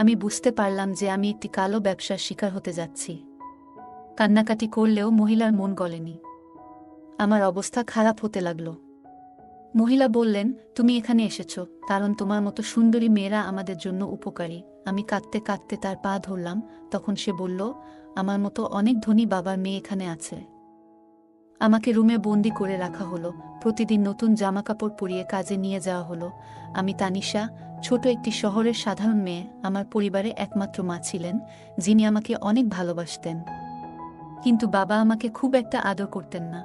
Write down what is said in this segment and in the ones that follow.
আমি বুঝতে পারলাম যে আমি একটি কালো ব্যবসার শিকার হতে যাচ্ছি। কান্নাকাটি করলেও মহিলার মন গলেনি। আমার অবস্থা খারাপ হতে লাগল। মহিলা বললেন, তুমি এখানে এসেছ কারণ তোমার মতো সুন্দরী মেয়েরা আমাদের জন্য উপকারী। আমি কাঁদতে কাঁদতে তার পা ধরলাম। তখন সে বলল, আমার মতো অনেক ধনী বাবার মেয়ে এখানে আছে। আমাকে রুমে বন্দি করে রাখা হলো। প্রতিদিন নতুন জামাকাপড় পরিয়ে কাজে নিয়ে যাওয়া হলো। আমি তানিশা, ছোট একটি শহরের সাধারণ মেয়ে। আমার পরিবারে একমাত্র মা ছিলেন, যিনি আমাকে অনেক ভালোবাসতেন। কিন্তু বাবা আমাকে খুব একটা আদর করতেন না।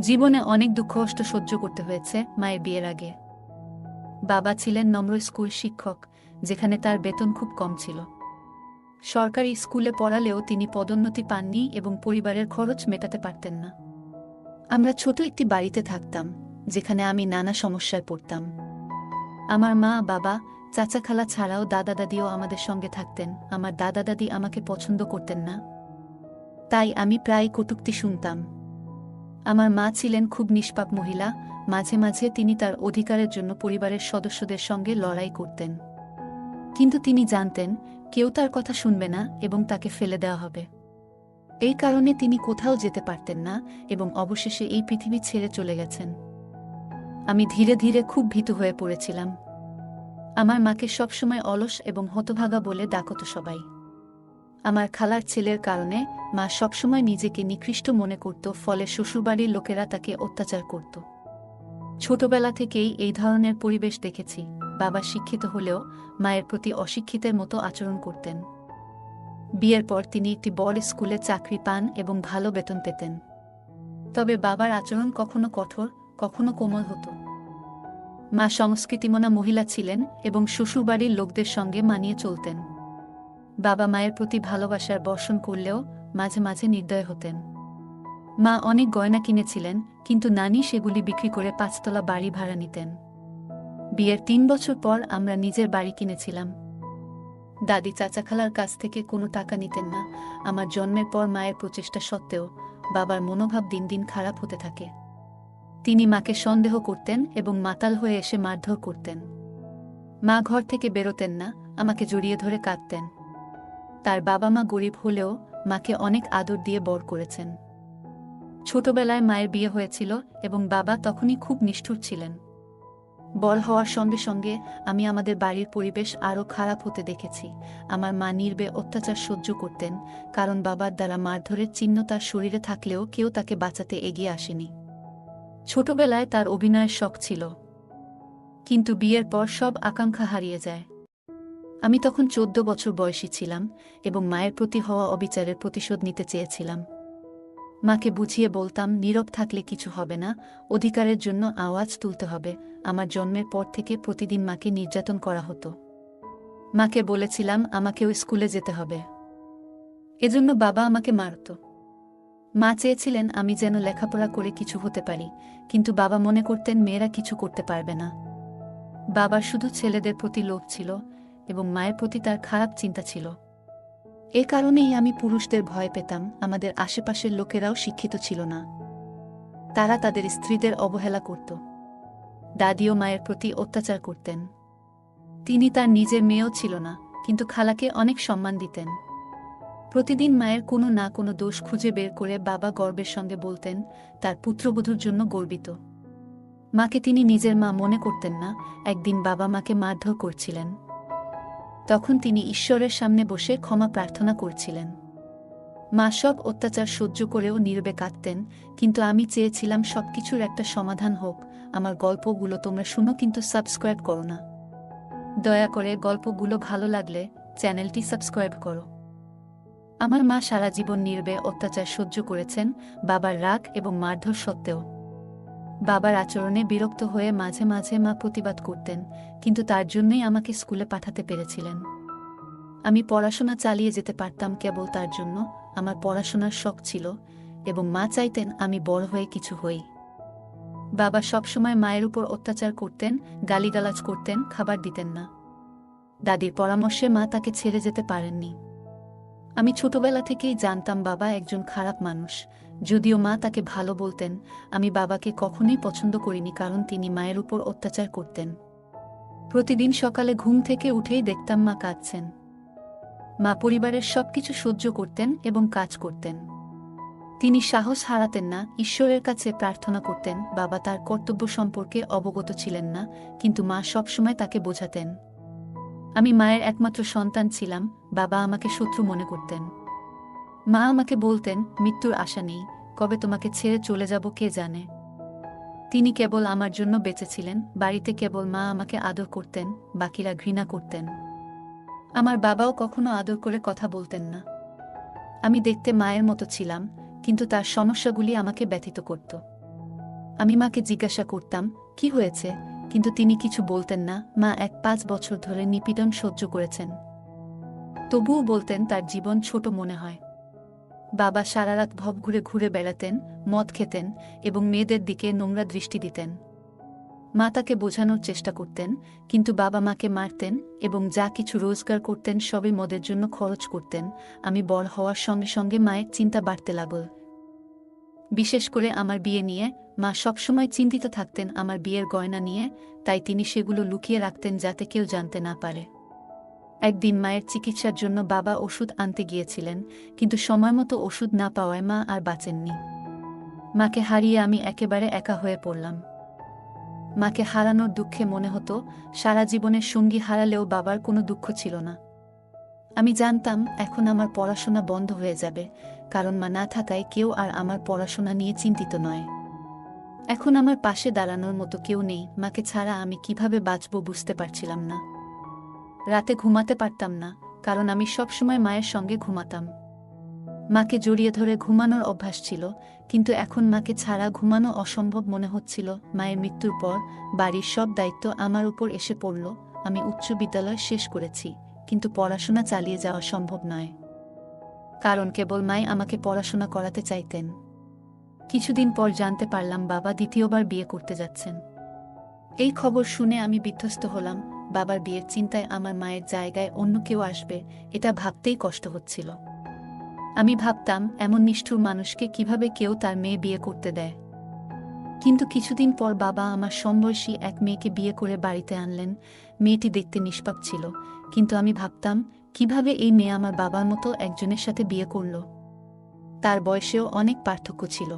জীবনে অনেক দুঃখ কষ্ট সহ্য করতে হয়েছে মায়ের বিয়ের আগে। বাবা ছিলেন নম্র স্কুল শিক্ষক, যেখানে তার বেতন খুব কম ছিল। সরকারি স্কুলে পড়ালেও তিনি পদোন্নতি পাননি এবং পরিবারের খরচ মেটাতে পারতেন না। আমরা ছোট একটি বাড়িতে থাকতাম, যেখানে আমি নানা সমস্যায় পড়তাম। আমার মা, বাবা, চাচা খালা ছাড়াও দাদা দাদিও আমাদের সঙ্গে থাকতেন। আমার দাদা দাদি আমাকে পছন্দ করতেন না, তাই আমি প্রায় কটূক্তি শুনতাম। আমার মা ছিলেন খুব নিষ্পাপ মহিলা। মাঝে মাঝে তিনি তার অধিকারের জন্য পরিবারের সদস্যদের সঙ্গে লড়াই করতেন। কিন্তু তিনি জানতেন কেউ তার কথা শুনবে না এবং তাকে ফেলে দেওয়া হবে। এই কারণে তিনি কোথাও যেতে পারতেন না এবং অবশেষে এই পৃথিবী ছেড়ে চলে গেছেন। আমি ধীরে ধীরে খুব ভীতু হয়ে পড়েছিলাম। আমার মাকে সবসময় অলস এবং হতভাগা বলে ডাকত সবাই। আমার খালার ছেলের কারণে মা সবসময় নিজেকে নিকৃষ্ট মনে করত, ফলে শ্বশুরবাড়ির লোকেরা তাকে অত্যাচার করত। ছোটবেলা থেকেই এই ধরনের পরিবেশ দেখেছি। বাবা শিক্ষিত হলেও মায়ের প্রতি অশিক্ষিতের মতো আচরণ করতেন। বিয়ের পর তিনি একটি বড় স্কুলে চাকরি পান এবং ভালো বেতন পেতেন। তবে বাবার আচরণ কখনো কঠোর, কখনো কোমল হতো। মা সংস্কৃতিমনা মহিলা ছিলেন এবং শ্বশুরবাড়ির লোকদের সঙ্গে মানিয়ে চলতেন। বাবা মায়ের প্রতি ভালোবাসার বর্ষণ করলেও মাঝে মাঝে নির্দয় হতেন। মা অনেক গয়না কিনেছিলেন, কিন্তু নানি সেগুলি বিক্রি করে 5 তলা বাড়ি ভাড়া নিতেন। বিয়ের 3 বছর পর আমরা নিজের বাড়ি কিনেছিলাম। দাদি চাচা খালার কাছ থেকে কোনো টাকা নিতেন না। আমার জন্মের পর মায়ের প্রচেষ্টা সত্ত্বেও বাবার মনোভাব দিন দিন খারাপ হতে থাকে। তিনি মাকে সন্দেহ করতেন এবং মাতাল হয়ে এসে মারধর করতেন। মা ঘর থেকে বেরোতেন না, আমাকে জড়িয়ে ধরে কাঁদতেন। তার বাবা মা গরিব হলেও মাকে অনেক আদর দিয়ে বড় করেছেন। ছোটবেলায় মায়ের বিয়ে হয়েছিল এবং বাবা তখনই খুব নিষ্ঠুর ছিলেন। বড় হওয়ার সঙ্গে সঙ্গে আমি আমাদের বাড়ির পরিবেশ আরও খারাপ হতে দেখেছি। আমার মা নির্বে অত্যাচার সহ্য করতেন, কারণ বাবার দ্বারা মারধরের চিহ্ন তার শরীরে থাকলেও কেউ তাকে বাঁচাতে এগিয়ে আসেনি। ছোটবেলায় তার অভিনয়ের শখ ছিল, কিন্তু বিয়ের পর সব আকাঙ্ক্ষা হারিয়ে যায়। আমি তখন 14 বছর বয়সী ছিলাম এবং মায়ের প্রতি হওয়া অবিচারের প্রতিশোধ নিতে চেয়েছিলাম। মাকে বুঝিয়ে বলতাম, নীরব থাকলে কিছু হবে না, অধিকারের জন্য আওয়াজ তুলতে হবে। আমার জন্মের পর থেকে প্রতিদিন মাকে নির্যাতন করা হতো। মাকে বলেছিলাম আমাকেও স্কুলে যেতে হবে, এজন্য বাবা আমাকে মারত। মা চেয়েছিলেন আমি যেন লেখাপড়া করে কিছু হতে পারি, কিন্তু বাবা মনে করতেন মেয়েরা কিছু করতে পারবে না। বাবার শুধু ছেলেদের প্রতি লোভ ছিল এবং মায়ের প্রতি তার খারাপ চিন্তা ছিল। এ কারণেই আমি পুরুষদের ভয় পেতাম। আমাদের আশেপাশের লোকেরাও শিক্ষিত ছিল না, তারা তাদের স্ত্রীদের অবহেলা করত। দাদিও মায়ের প্রতি অত্যাচার করতেন। তিনি তার নিজের মেয়েও ছিল না, কিন্তু খালাকে অনেক সম্মান দিতেন। প্রতিদিন মায়ের কোনো না কোনো দোষ খুঁজে বের করে বাবা গর্বের সঙ্গে বলতেন তার পুত্রবধূর জন্য গর্বিত। মাকে তিনি নিজের মা মনে করতেন না। একদিন বাবা মাকে মারধর করছিলেন, তখন তিনি ঈশ্বরের সামনে বসে ক্ষমা প্রার্থনা করছিলেন। মা সব অত্যাচার সহ্য করেও নীরবে কাঁদতেন, কিন্তু আমি চেয়েছিলাম সবকিছুর একটা সমাধান হোক। আমার গল্পগুলো তোমরা শুনো, কিন্তু সাবস্ক্রাইব করো না। দয়া করে গল্পগুলো ভালো লাগলে চ্যানেলটি সাবস্ক্রাইব করো। আমার মা সারা জীবন নীরবে অত্যাচার সহ্য করেছেন, বাবার রাগ এবং মারধর সত্ত্বেও। বাবার আচরণে বিরক্ত হয়ে মাঝে মাঝে মা প্রতিবাদ করতেন, কিন্তু তার জন্যই আমাকে স্কুলে পাঠাতে পেরেছিলেন। আমি পড়াশোনা চালিয়ে যেতে পারতাম কেবল তার জন্য। আমার পড়াশোনার শখ ছিল এবং মা চাইতেন আমি বড় হয়ে কিছু হই। বাবা সবসময় মায়ের উপর অত্যাচার করতেন, গালিগালাজ করতেন, খাবার দিতেন না। দাদির পরামর্শে মা তাকে ছেড়ে যেতে পারেননি। আমি ছোটবেলা থেকেই জানতাম বাবা একজন খারাপ মানুষ। যদিও মা তাকে ভালো বলতেন, আমি বাবাকে কখনোই পছন্দ করিনি, কারণ তিনি মায়ের উপর অত্যাচার করতেন। প্রতিদিন সকালে ঘুম থেকে উঠেই দেখতাম মা কাঁদছেন। মা পরিবারের সবকিছু সহ্য করতেন এবং কাজ করতেন। তিনি সাহস হারাতেন না, ঈশ্বরের কাছে প্রার্থনা করতেন। বাবা তার কর্তব্য সম্পর্কে অবগত ছিলেন না, কিন্তু মা সবসময় তাকে বোঝাতেন। আমি মায়ের একমাত্র সন্তান ছিলাম, বাবা আমাকে শত্রু মনে করতেন। মা আমাকে বলতেন, মৃত্যুর আশা নেই, কবে তোমাকে ছেড়ে চলে যাব কে জানে। তিনি কেবল আমার জন্য বেঁচেছিলেন। বাড়িতে কেবল মা আমাকে আদর করতেন, বাকিরা ঘৃণা করতেন। আমার বাবাও কখনো আদর করে কথা বলতেন না। আমি দেখতে মায়ের মতো ছিলাম, কিন্তু তার সমস্যাগুলি আমাকে ব্যথিত করত। আমি মাকে জিজ্ঞাসা করতাম, কি হয়েছে, কিন্তু তিনি কিছু বলতেন না। মা 5 বছর ধরে নিপীড়ন সহ্য করেছেন, তবুও বলতেন তার জীবন ছোট মনে হয়। বাবা সারারাত ভব ঘুরে ঘুরে বেড়াতেন, মদ খেতেন এবং মেয়েদের দিকে নোংরা দৃষ্টি দিতেন। মা তাকে বোঝানোর চেষ্টা করতেন, কিন্তু বাবা মাকে মারতেন এবং যা কিছু রোজগার করতেন সবই মদের জন্য খরচ করতেন। আমি বড় হওয়ার সঙ্গে সঙ্গে মায়ের চিন্তা বাড়তে লাগল। বিশেষ করে আমার বিয়ে নিয়ে মা সবসময় চিন্তিত থাকতেন, আমার বিয়ের গয়না নিয়ে, তাই তিনি সেগুলো লুকিয়ে রাখতেন যাতে কেউ জানতে না পারে। একদিন মায়ের চিকিৎসার জন্য বাবা ওষুধ আনতে গিয়েছিলেন, কিন্তু সময়মতো ওষুধ না পাওয়ায় মা আর বাঁচেননি। মাকে হারিয়ে আমি একেবারে একা হয়ে পড়লাম। মাকে হারানোর দুঃখে মনে হতো সারা জীবনের সঙ্গী হারালেও বাবার কোনো দুঃখ ছিল না। আমি জানতাম এখন আমার পড়াশোনা বন্ধ হয়ে যাবে, কারণ মা না থাকায় কেউ আর আমার পড়াশোনা নিয়ে চিন্তিত নয়। এখন আমার পাশে দাঁড়ানোর মতো কেউ নেই। মাকে ছাড়া আমি কিভাবে বাঁচব বুঝতে পারছিলাম না। রাতে ঘুমাতে পারতাম না, কারণ আমি সবসময় মায়ের সঙ্গে ঘুমাতাম। মাকে জড়িয়ে ধরে ঘুমানোর অভ্যাস ছিল, কিন্তু এখন মাকে ছাড়া ঘুমানো অসম্ভব মনে হচ্ছিল। মায়ের মৃত্যুর পর বাড়ির সব দায়িত্ব আমার উপর এসে পড়ল। আমি উচ্চ বিদ্যালয় শেষ করেছি, কিন্তু পড়াশোনা চালিয়ে যাওয়া সম্ভব নয়, কারণ কেবল মাই আমাকে পড়াশোনা করাতে চাইতেন। কিছুদিন পর জানতে পারলাম বাবা দ্বিতীয়বার বিয়ে করতে যাচ্ছেন। এই খবর শুনে আমি বিধ্বস্ত হলাম। বাবার বিয়ের চিন্তায় আমার মায়ের জায়গায় অন্য কেউ আসবে, এটা ভাবতেই কষ্ট হচ্ছিল। আমি ভাবতাম, এমন নিষ্ঠুর মানুষকে কিভাবে কেউ তার মেয়ে বিয়ে করতে দেয়। কিন্তু কিছুদিন পর বাবা আমার সমবয়সী এক মেয়েকে বিয়ে করে বাড়িতে আনলেন। মেয়েটি দেখতে নিষ্পাপ ছিল, কিন্তু আমি ভাবতাম, কিভাবে এই মেয়ে আমার বাবার মতো একজনের সাথে বিয়ে করল। তার বয়সেও অনেক পার্থক্য ছিল।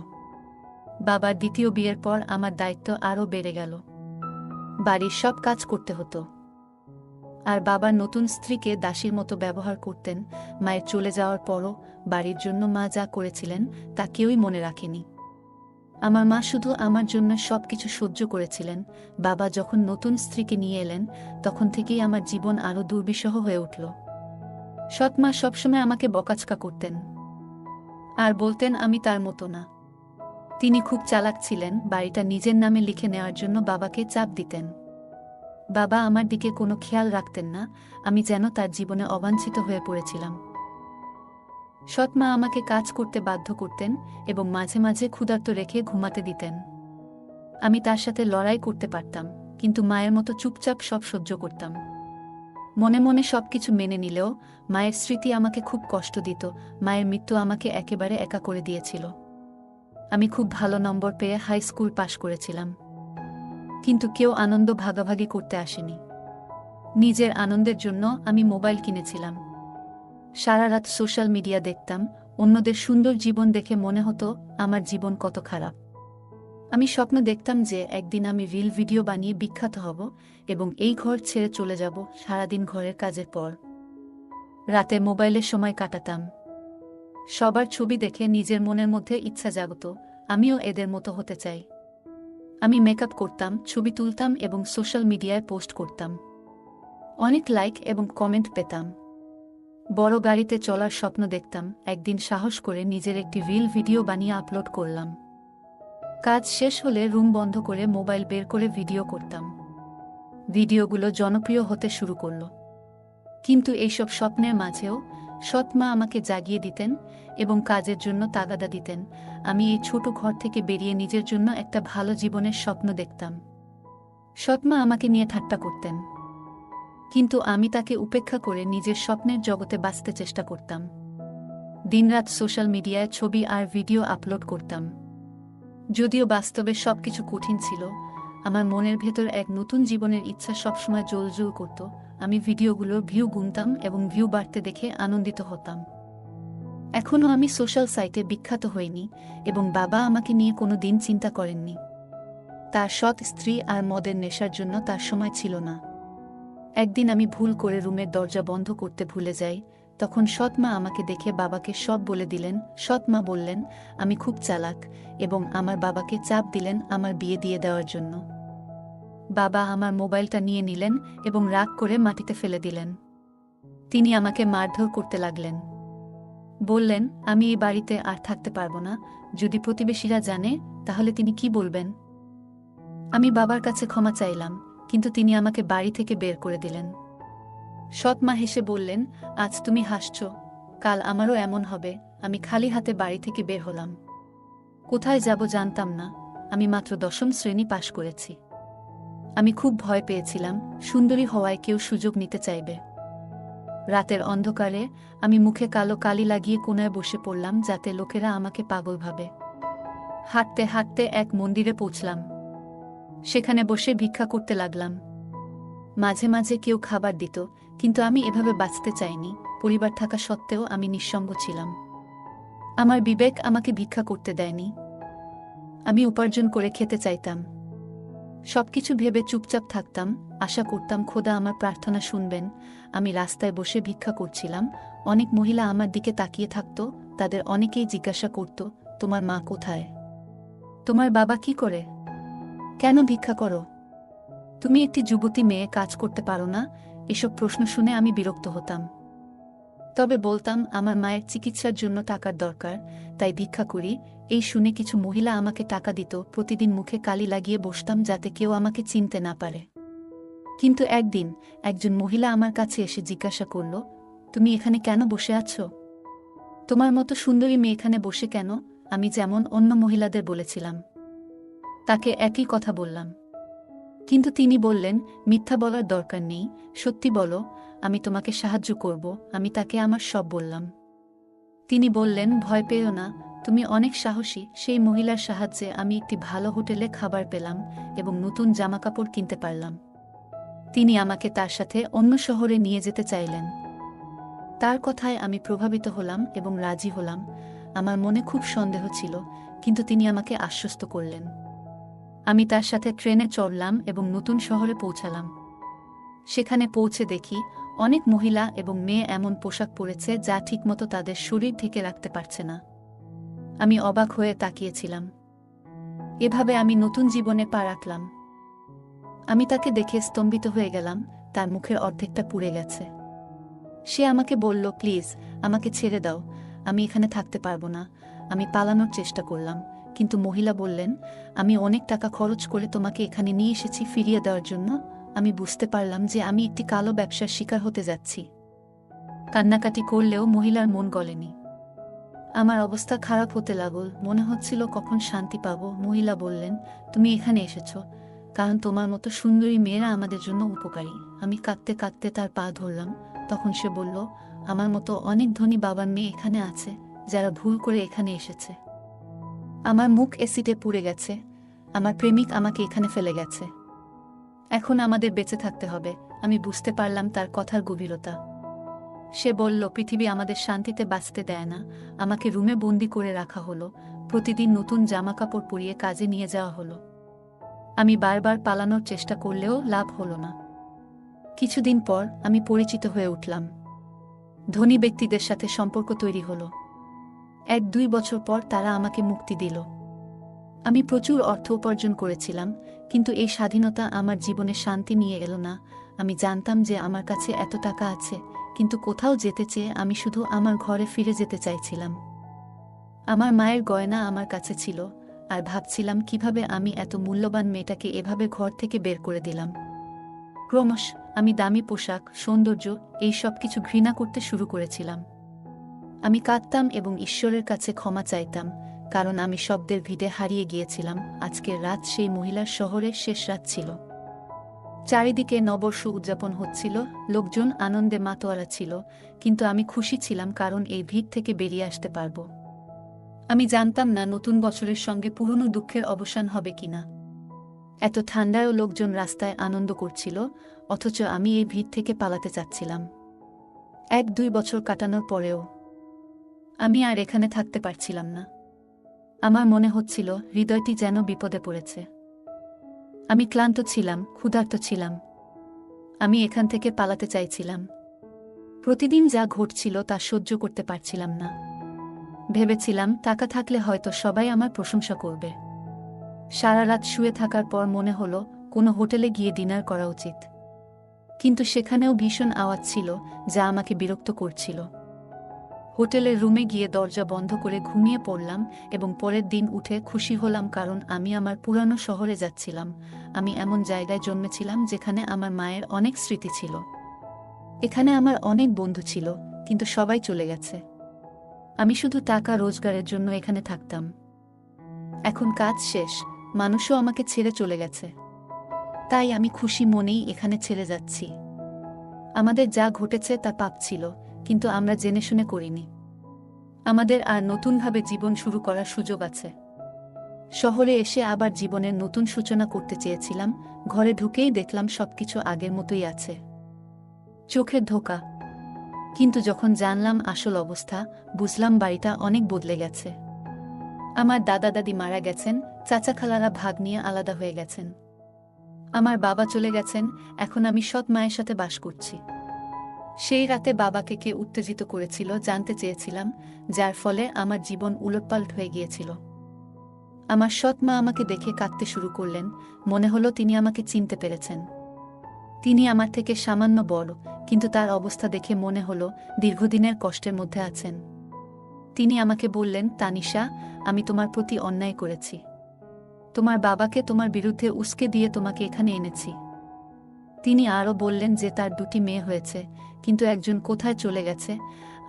বাবার দ্বিতীয় বিয়ের পর আমার দায়িত্ব আরও বেড়ে গেল। বাড়ির সব কাজ করতে হতো, আর বাবার নতুন স্ত্রীকে দাসীর মতো ব্যবহার করতেন। মায়ের চলে যাওয়ার পরও বাড়ির জন্য মা যা করেছিলেন তা কেউই মনে রাখেনি। আমার মা শুধু আমার জন্য সবকিছু সহ্য করেছিলেন। বাবা যখন নতুন স্ত্রীকে নিয়ে এলেন, তখন থেকেই আমার জীবন আরও দুর্বিষহ হয়ে উঠল। সৎ মা সবসময় আমাকে বকাঝকা করতেন আর বলতেন আমি তার মতো না। তিনি খুব চালাক ছিলেন, বাড়িটা নিজের নামে লিখে নেওয়ার জন্য বাবাকে চাপ দিতেন। বাবা আমার দিকে কোনো খেয়াল রাখতেন না, আমি যেন তার জীবনে অবাঞ্ছিত হয়ে পড়েছিলাম। সৎমা আমাকে কাজ করতে বাধ্য করতেন এবং মাঝে মাঝে ক্ষুধার্ত রেখে ঘুমাতে দিতেন। আমি তার সাথে লড়াই করতে পারতাম, কিন্তু মায়ের মতো চুপচাপ সব সহ্য করতাম। মনে মনে সবকিছু মেনে নিলেও মায়ের স্মৃতি আমাকে খুব কষ্ট দিত। মায়ের মৃত্যু আমাকে একেবারে একা করে দিয়েছিল। আমি খুব ভালো নম্বর পেয়ে হাই স্কুল পাশ করেছিলাম, কিন্তু কেউ আনন্দ ভাগাভাগি করতে আসেনি। নিজের আনন্দের জন্য আমি মোবাইল কিনেছিলাম। সারা রাত সোশ্যাল মিডিয়া দেখতাম। অন্যদের সুন্দর জীবন দেখে মনে হতো আমার জীবন কত খারাপ। আমি স্বপ্ন দেখতাম যে একদিন আমি রিল ভিডিও বানিয়ে বিখ্যাত হব এবং এই ঘর ছেড়ে চলে যাব। সারাদিন ঘরের কাজের পর রাতে মোবাইলের সময় কাটাতাম। সবার ছবি দেখে নিজের মনের মধ্যে ইচ্ছা জাগত, আমিও এদের মতো হতে চাই। আমি মেকআপ করতাম, ছবি তুলতাম এবং সোশ্যাল মিডিয়ায় পোস্ট করতাম। অনেক লাইক এবং কমেন্ট পেতাম। বড় গাড়িতে চলার স্বপ্ন দেখতাম। একদিন সাহস করে নিজের একটি রিল ভিডিও বানিয়ে আপলোড করলাম। কাজ শেষ হলে রুম বন্ধ করে মোবাইল বের করে ভিডিও করতাম। ভিডিওগুলো জনপ্রিয় হতে শুরু করল। কিন্তু এইসব স্বপ্নের মাঝেও সৎ মা আমাকে জাগিয়ে দিতেন এবং কাজের জন্য তাগাদা দিতেন। আমি এই ছোট ঘর থেকে বেরিয়ে নিজের জন্য একটা ভালো জীবনের স্বপ্ন দেখতাম। সৎ মা আমাকে নিয়ে ঠাট্টা করতেন, কিন্তু আমি তাকে উপেক্ষা করে নিজের স্বপ্নের জগতে বাঁচতে চেষ্টা করতাম। দিনরাত সোশ্যাল মিডিয়ায় ছবি আর ভিডিও আপলোড করতাম। যদিও বাস্তবে সবকিছু কঠিন ছিল, আমার মনের ভেতর এক নতুন জীবনের ইচ্ছা সবসময় জ্বলজ্বল করত। আমি ভিডিওগুলোর ভিউ গুনতাম এবং ভিউ বাড়তে দেখে আনন্দিত হতাম। এখনও আমি সোশ্যাল সাইটে বিখ্যাত হইনি এবং বাবা আমাকে নিয়ে কোনো দিন চিন্তা করেননি। তার সৎ স্ত্রী আর মদের নেশার জন্য তার সময় ছিল না। একদিন আমি ভুল করে রুমের দরজা বন্ধ করতে ভুলে যাই। তখন সৎমা আমাকে দেখে বাবাকে সব বলে দিলেন। সৎমা বললেন আমি খুব চালাক এবং আমার বাবাকে চাপ দিলেন আমার বিয়ে দিয়ে দেওয়ার জন্য। বাবা আমার মোবাইলটা নিয়ে নিলেন এবং রাগ করে মাটিতে ফেলে দিলেন। তিনি আমাকে মারধর করতে লাগলেন। বললেন আমি এই বাড়িতে আর থাকতে পারবো না। যদি প্রতিবেশীরা জানে তাহলে তিনি কি বলবেন? আমি বাবার কাছে ক্ষমা চাইলাম, কিন্তু তিনি আমাকে বাড়ি থেকে বের করে দিলেন। সৎমা হেসে বললেন আজ তুমি হাসছ, কাল আমারও এমন হবে। আমি খালি হাতে বাড়ি থেকে বের হলাম। কোথায় যাব জানতাম না। আমি মাত্র 10ম শ্রেণী পাশ করেছি। আমি খুব ভয় পেয়েছিলাম, সুন্দরী হওয়ায় কেউ সুযোগ নিতে চাইবে। রাতের অন্ধকারে আমি মুখে কালো কালি লাগিয়ে কোনায় বসে পড়লাম যাতে লোকেরা আমাকে পাগল ভাবে। হাঁটতে হাঁটতে এক মন্দিরে পৌঁছলাম। সেখানে বসে ভিক্ষা করতে লাগলাম। মাঝে মাঝে কেউ খাবার দিত, কিন্তু আমি এভাবে বাঁচতে চাইনি। পরিবার থাকা সত্ত্বেও আমি নিঃসঙ্গ ছিলাম। আমার বিবেক আমাকে ভিক্ষা করতে দেয়নি। আমি উপার্জন করে খেতে চাইতাম। সবকিছু ভেবে চুপচাপ থাকতাম, আশা করতাম খোদা আমার প্রার্থনা শুনবেন। আমি রাস্তায় বসে ভিক্ষা করছিলাম। অনেক মহিলা আমার দিকে তাকিয়ে থাকত। তাদের অনেকেই জিজ্ঞাসা করত তোমার মা কোথায়? তোমার বাবা কি করে? কেন ভিক্ষা করো? তুমি একটি যুবতী মেয়ে, কাজ করতে পারো না? এসব প্রশ্ন শুনে আমি বিরক্ত হতাম। তবে বলতাম আমার মায়ের চিকিৎসার জন্য টাকার দরকার, তাই ভিক্ষা করি। এই শুনে কিছু মহিলা আমাকে টাকা দিত। প্রতিদিন মুখে কালি লাগিয়ে বসতাম যাতে কেউ আমাকে চিনতে না পারে। কিন্তু একদিন একজন মহিলা আমার কাছে এসে জিজ্ঞাসা করল তুমি এখানে কেন বসে আছো? তোমার মতো সুন্দরী মেয়ে এখানে বসে কেন? আমি যেমন অন্য মহিলাদের বলেছিলাম তাকে একই কথা বললাম। কিন্তু তিনি বললেন মিথ্যা বলার দরকার নেই, সত্যি বলো, আমি তোমাকে সাহায্য করব। আমি তাকে আমার সব বললাম। তিনি বললেন ভয় পেও না, তুমি অনেক সাহসী। সেই মহিলার সাহায্যে আমি একটি ভালো হোটেলে খাবার পেলাম এবং নতুন জামাকাপড় কিনতে পারলাম। তিনি আমাকে তার সাথে অন্য শহরে নিয়ে যেতে চাইলেন। তার কথায় আমি প্রভাবিত হলাম এবং রাজি হলাম। আমার মনে খুব সন্দেহ ছিল, কিন্তু তিনি আমাকে আশ্বস্ত করলেন। আমি তার সাথে ট্রেনে চড়লাম এবং নতুন শহরে পৌঁছালাম। সেখানে পৌঁছে দেখি অনেক মহিলা এবং মেয়ে এমন পোশাক পরেছে যা ঠিকমতো তাদের শরীর ঢেকে রাখতে পারছে না। আমি অবাক হয়ে তাকিয়েছিলাম। এভাবে আমি নতুন জীবনে পা রাখলাম। আমি তাকে দেখে স্তম্ভিত হয়ে গেলাম। তার মুখের অর্ধেকটা পুড়ে গেছে। সে আমাকে বলল প্লিজ আমাকে ছেড়ে দাও, আমি এখানে থাকতে পারবো না। আমি পালানোর চেষ্টা করলাম, কিন্তু মহিলা বললেন আমি অনেক টাকা খরচ করে তোমাকে এখানে নিয়ে এসেছি ফিরিয়ে দেওয়ার জন্য। আমি বুঝতে পারলাম যে আমি একটি কালো ব্যবসার শিকার হতে যাচ্ছি। কান্নাকাটি করলেও মহিলার মন গলেনি। আমার অবস্থা খারাপ হতে লাগল। মনে হচ্ছিল কখন শান্তি পাবো। মহিলা বললেন তুমি এখানে এসেছো কারণ তোমার মতো সুন্দরী মেয়েরা আমাদের জন্য উপকারী। আমি কাঁদতে কাঁদতে তার পা ধরলাম। তখন সে বলল আমার মতো অনেক ধনী বাবার মেয়ে এখানে আছে যারা ভুল করে এখানে এসেছে। আমার মুখ এসিডে পুড়ে গেছে। আমার প্রেমিক আমাকে এখানে ফেলে গেছে। এখন আমাদের বেঁচে থাকতে হবে। আমি বুঝতে পারলাম তার কথার গভীরতা। সে বলল পৃথিবী আমাদের শান্তিতে বাঁচতে দেয় না। আমাকে রুমে বন্দি করে রাখা হলো। প্রতিদিন নতুন জামাকাপড় পরিয়ে কাজে নিয়ে যাওয়া হলো। আমি বারবার পালানোর চেষ্টা করলেও লাভ হলো না। কিছুদিন পর আমি পরিচিত হয়ে উঠলাম। ধনী ব্যক্তিদের সাথে সম্পর্ক তৈরি হলো। 1-2 বছর পর তারা আমাকে মুক্তি দিল। আমি প্রচুর অর্থ উপার্জন করেছিলাম, কিন্তু এই স্বাধীনতা আমার জীবনে শান্তি নিয়ে এলো না। আমি জানতাম যে আমার কাছে এত টাকা আছে, কিন্তু কোথাও যেতে চেয়ে আমি শুধু আমার ঘরে ফিরে যেতে চাইছিলাম। আমার মায়ের গয়না আমার কাছে ছিল, আর ভাবছিলাম কিভাবে আমি এত মূল্যবান মেয়েটাকে এভাবে ঘর থেকে বের করে দিলাম। ক্রমশ আমি দামি পোশাক, সৌন্দর্য এই সব কিছু ঘৃণা করতে শুরু করেছিলাম। আমি কাঁদতাম এবং ঈশ্বরের কাছে ক্ষমা চাইতাম, কারণ আমি শব্দের ভিড়ে হারিয়ে গিয়েছিলাম। আজকের রাত সেই মহিলার শহরের শেষ রাত ছিল। চারিদিকে নববর্ষ উদযাপন হচ্ছিল, লোকজন আনন্দে মাতোয়ারা ছিল, কিন্তু আমি খুশি ছিলাম কারণ এই ভিড় থেকে বেরিয়ে আসতে পারব। আমি জানতাম না নতুন বছরের সঙ্গে পুরনো দুঃখের অবসান হবে কিনা। এত ঠান্ডায়ও লোকজন রাস্তায় আনন্দ করছিল, অথচ আমি এই ভিড় থেকে পালাতে চাচ্ছিলাম। 1-2 বছর কাটানোর পরেও আমি আর এখানে থাকতে পারছিলাম না। আমার মনে হচ্ছিল হৃদয়টি যেন বিপদে পড়েছে। আমি ক্লান্ত ছিলাম, ক্ষুধার্ত ছিলাম। আমি এখান থেকে পালাতে চাইছিলাম। প্রতিদিন যা ঘটছিল তা সহ্য করতে পারছিলাম না। ভেবেছিলাম টাকা থাকলে হয়তো সবাই আমার প্রশংসা করবে। সারা রাত শুয়ে থাকার পর মনে হলো কোনো হোটেলে গিয়ে ডিনার করা উচিত। কিন্তু সেখানেও ভীষণ আওয়াজ ছিল যা আমাকে বিরক্ত করছিল। হোটেলের রুমে গিয়ে দরজা বন্ধ করে ঘুমিয়ে পড়লাম এবং পরের দিন উঠে খুশি হলাম, কারণ আমি আমার পুরানো শহরে যাচ্ছিলাম। আমি এমন জায়গায় জন্মেছিলাম যেখানে আমার মায়ের অনেক স্মৃতি ছিল। এখানে আমার অনেক বন্ধু ছিল, কিন্তু সবাই চলে গেছে। আমি শুধু টাকা রোজগারের জন্য এখানে থাকতাম। এখন কাজ শেষ, মানুষও আমাকে ছেড়ে চলে গেছে। তাই আমি খুশি মনেই এখানে ছেড়ে যাচ্ছি। আমাদের যা ঘটেছে তা পাপ ছিল, কিন্তু আমরা জেনে শুনে করিনি। আমাদের আর নতুনভাবে জীবন শুরু করার সুযোগ আছে। শহরে এসে আবার জীবনের নতুন সূচনা করতে চেয়েছিলাম। ঘরে ঢুকেই দেখলাম সবকিছু আগের মতোই আছে। চোখের ধোঁকা। কিন্তু যখন জানলাম আসল অবস্থা, বুঝলাম বাড়িটা অনেক বদলে গেছে। আমার দাদা দাদি মারা গেছেন, চাচা খালারা ভাগ নিয়ে আলাদা হয়ে গেছেন। আমার বাবা চলে গেছেন, এখন আমি সৎ মায়ের সাথে বাস করছি। সেই রাতে বাবাকে কে উত্তেজিত করেছিল জানতে চেয়েছিলাম, যার ফলে আমার জীবন উলটপালট হয়ে গিয়েছিল। আমার সৎ মা আমাকে দেখে কাঁদতে শুরু করলেন। মনে হলো তিনি আমাকে চিনতে পেরেছেন। তিনি আমার থেকে সামান্য বড়, কিন্তু তার অবস্থা দেখে মনে হলো দীর্ঘদিনের কষ্টের মধ্যে আছেন। তিনি আমাকে বললেন, তানিশা, আমি তোমার প্রতি অন্যায় করেছি। তোমার বাবাকে তোমার বিরুদ্ধে উস্কে দিয়ে তোমাকে এখানে এনেছি। তিনি আরও বললেন যে তার 2টি মেয়ে হয়েছে, কিন্তু একজন কোথায় চলে গেছে,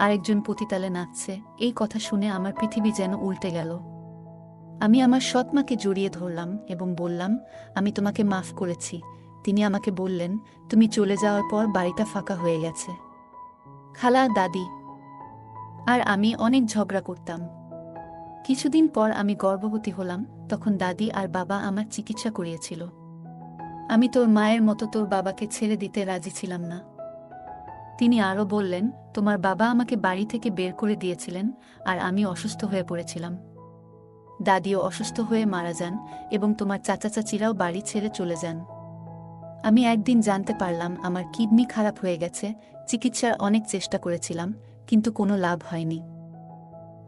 আরেকজন পতিতালে নাচছে। এই কথা শুনে আমার পৃথিবী যেন উল্টে গেল। আমি আমার সৎ মাকে জড়িয়ে ধরলাম এবং বললাম, আমি তোমাকে মাফ করেছি। তিনি আমাকে বললেন, তুমি চলে যাওয়ার পর বাড়িটা ফাঁকা হয়ে গেছে। খালা, দাদি আর আমি অনেক ঝগড়া করতাম। কিছুদিন পর আমি গর্ভবতী হলাম। তখন দাদি আর বাবা আমার চিকিৎসা করিয়েছিল। আমি তোর মায়ের মতো তোর বাবাকে ছেড়ে দিতে রাজি ছিলাম না। তিনি আরও বললেন, তোমার বাবা আমাকে বাড়ি থেকে বের করে দিয়েছিলেন আর আমি অসুস্থ হয়ে পড়েছিলাম। দাদিও অসুস্থ হয়ে মারা যান এবং তোমার চাচা চাচিরাও বাড়ি ছেড়ে চলে যান। আমি একদিন জানতে পারলাম আমার কিডনি খারাপ হয়ে গেছে। চিকিৎসার অনেক চেষ্টা করেছিলাম, কিন্তু কোনো লাভ হয়নি।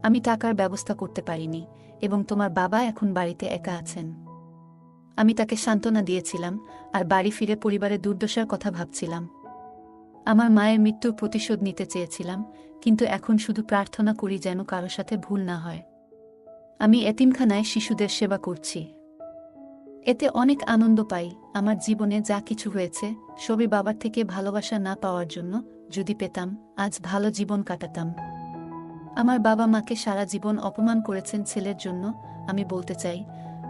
আমি টাকার ব্যবস্থা করতে পারিনি এবং তোমার বাবা এখন বাড়িতে একা আছেন। আমি তাকে সান্ত্বনা দিয়েছিলাম আর বাড়ি ফিরে পরিবারের দুর্দশার কথা ভাবছিলাম। আমার মায়ের মৃত্যুর প্রতিশোধ নিতে চেয়েছিলাম, কিন্তু এখন শুধু প্রার্থনা করি যেন কারো সাথে ভুল না হয়। আমি এতিমখানায় শিশুদের সেবা করছি। এতে অনেক আনন্দ পাই। আমার জীবনে যা কিছু হয়েছে সবই বাবার থেকে ভালোবাসা না পাওয়ার জন্য। যদি পেতাম, আজ ভালো জীবন কাটাতাম। আমার বাবা মাকে সারা জীবন অপমান করেছেন ছেলের জন্য। আমি বলতে চাই,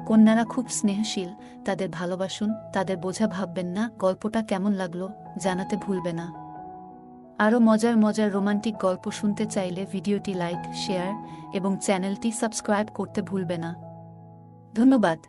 কন্যারা খুব স্নেহশীল, তাদের ভালোবাসুন, তাদের বোঝা ভাববেন না। গল্পটা কেমন লাগলো জানাতে ভুলবে না। আরও মজার মজার রোমান্টিক গল্প শুনতে চাইলে ভিডিওটি লাইক, শেয়ার এবং চ্যানেলটি সাবস্ক্রাইব করতে ভুলবে না। ধন্যবাদ।